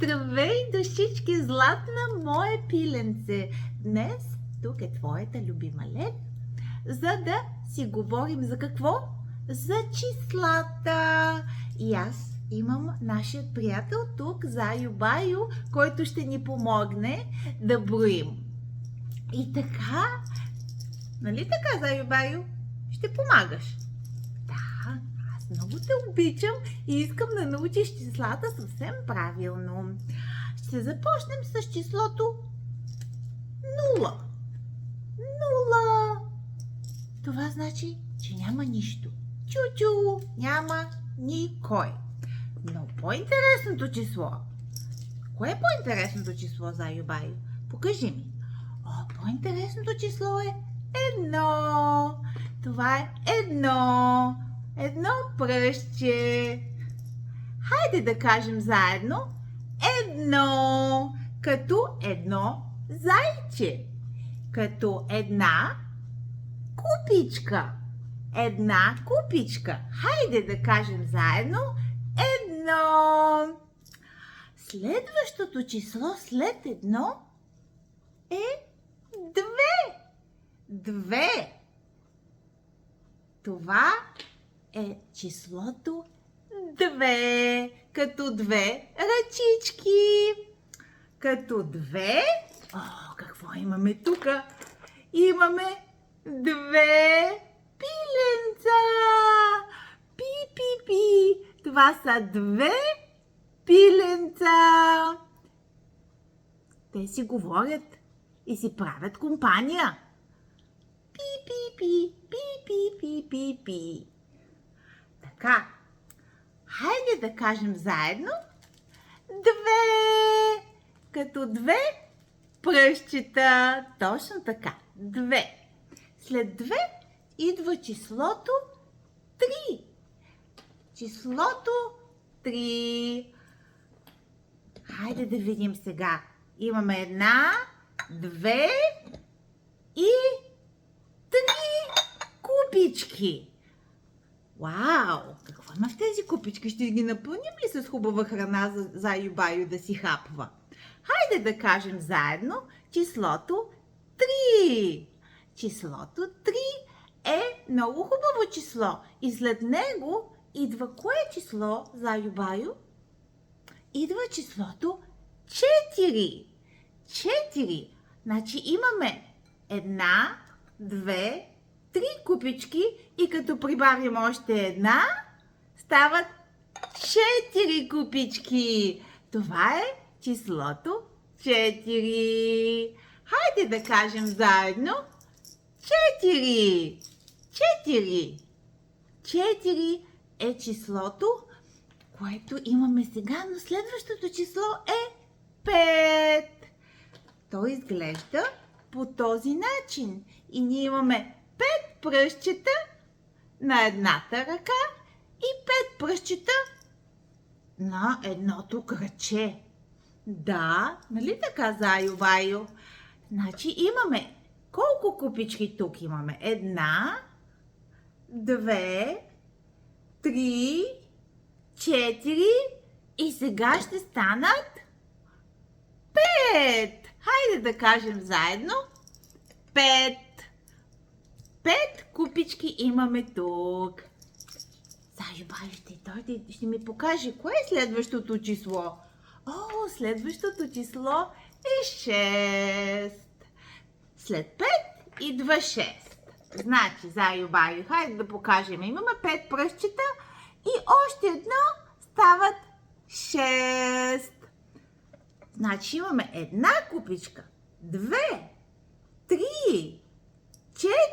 Здравей, душички, златна мое пиленце! Днес тук е твоята любима Лен, за да си говорим за какво? За числата! И аз имам нашият приятел тук, Заю Баю, който ще ни помогне да броим. И така, нали така, Заю Баю? Ще помагаш? Да, аз много те обичам и искам да научиш числата съвсем правилно. Ще започнем с числото 0. 0. Това значи, че няма нищо. Чу-чу, няма никой. Но по-интересното число. Кое е по-интересното число, Заю Баю? Покажи ми. По-интересното число е 1. Това е 1. Едно пръстче. Хайде да кажем заедно. 1. Като едно зайче. Като една купичка. Една купичка. Хайде да кажем заедно. 1. Следващото число след 1 е 2. 2. Това е числото 2. Като две ръчички. Като две... какво имаме тук? Имаме 2 пиленца. Пи-пи-пи. Това са 2 пиленца. Те си говорят и си правят компания. Пи-пи-пи, пи-пи-пи-пи-пи. Така, хайде да кажем заедно 2, като 2 пръстчета. Точно така, 2. След 2 идва числото 3. Числото 3. Хайде да видим сега. Имаме 1, 2 и 3 купички. Вау! Какво има в тези купички? Ще ги напълним ли с хубава храна за Заю Баю да си хапва? Хайде да кажем заедно числото 3. Числото 3 е много хубаво число. И след него идва кое число, Заю Баю? Идва числото 4. 4. Значи имаме 1, 2, 3 купички и като прибавим още една, стават 4 купички. Това е числото 4. Хайде да кажем заедно 4. 4. 4 е числото, което имаме сега, но следващото число е 5. То изглежда по този начин. И ние имаме 5 пръстчета на едната ръка и 5 пръстчета на едното кръче. Да, нали така, Заю Баю? Значи имаме колко купички тук имаме? 1, 2, 3, 4 и сега ще станат 5. Хайде да кажем заедно 5. 5 купички имаме тук. Заю Баю ще дойде и ще ми покаже кое е следващото число. Следващото число е 6. След 5 идва 6. Значи, Заю Баю, хайде да покажем. Имаме 5 пръстчета и още едно стават 6. Значи имаме една купичка, 2, 3,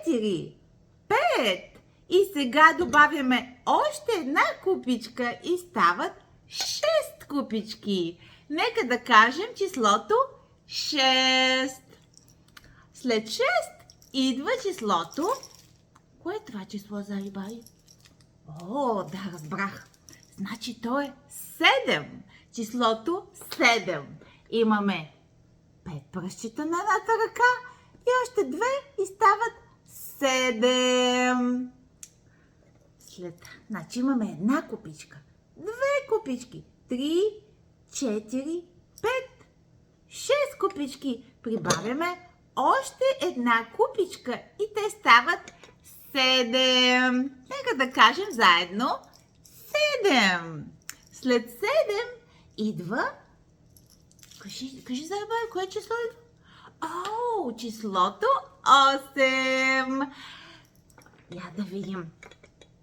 4, 5 и сега добавяме още една купичка и стават 6 купички. Нека да кажем числото 6. След 6 идва числото... Кое е това число, Заю Баю? Да, разбрах. Значи то е 7. Числото 7. Имаме 5 пръстчета на едната ръка и още 2 и стават 7. Значи имаме една купичка, 2 купички, 3, 4, 6 купички. Прибавяме още една купичка и те стават 7. Нека да кажем заедно 7. След 7 идва... Кажи заедно, кое число идва? О, числото 8. Я да видим.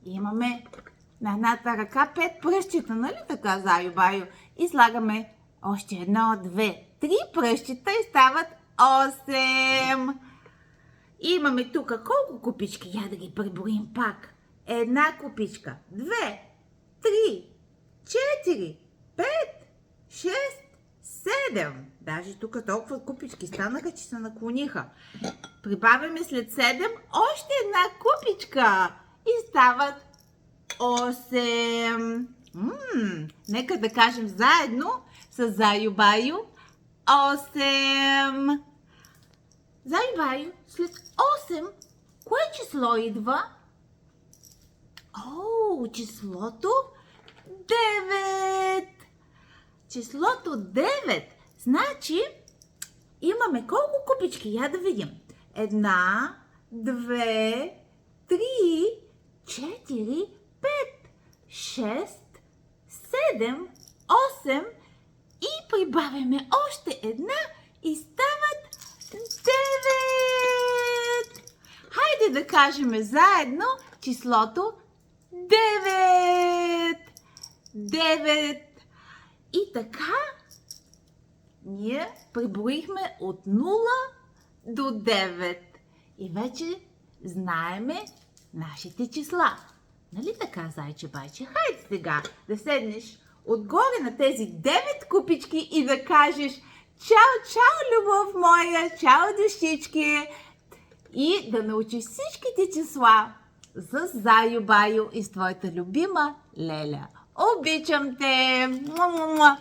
Имаме на едната ръка 5 пръстчета, нали така, Заю Баю? И слагаме още 1, 2, 3 пръстчета и стават 8. И имаме тук колко купички? Я да ги преброим пак. Една купичка, 2, 3, 4, 5, 6, 7. Даже тук толкова купички станаха, че се наклониха. Прибавяме след 7 още една купичка и стават 8. Нека да кажем заедно с Заю Баю 8. Заю Баю, след 8 кое число идва? О, числото 9. Числото 9. Значи имаме колко купички? Я да видим. 1, 2, 3, 4, 5, 6, 7, 8 и прибавяме още една и стават 9. Хайде да кажем заедно числото 9. 9. И така ние преброихме от 0 до 9. И вече знаеме нашите числа. Нали така, зайче байче? Хайде сега да седнеш отгоре на тези 9 купички и да кажеш чао, чао, любов моя, чао, душички. И да научиш всичките числа с Заю Баю и с твоята любима Леля. Обичам те! Муа-муа-муа!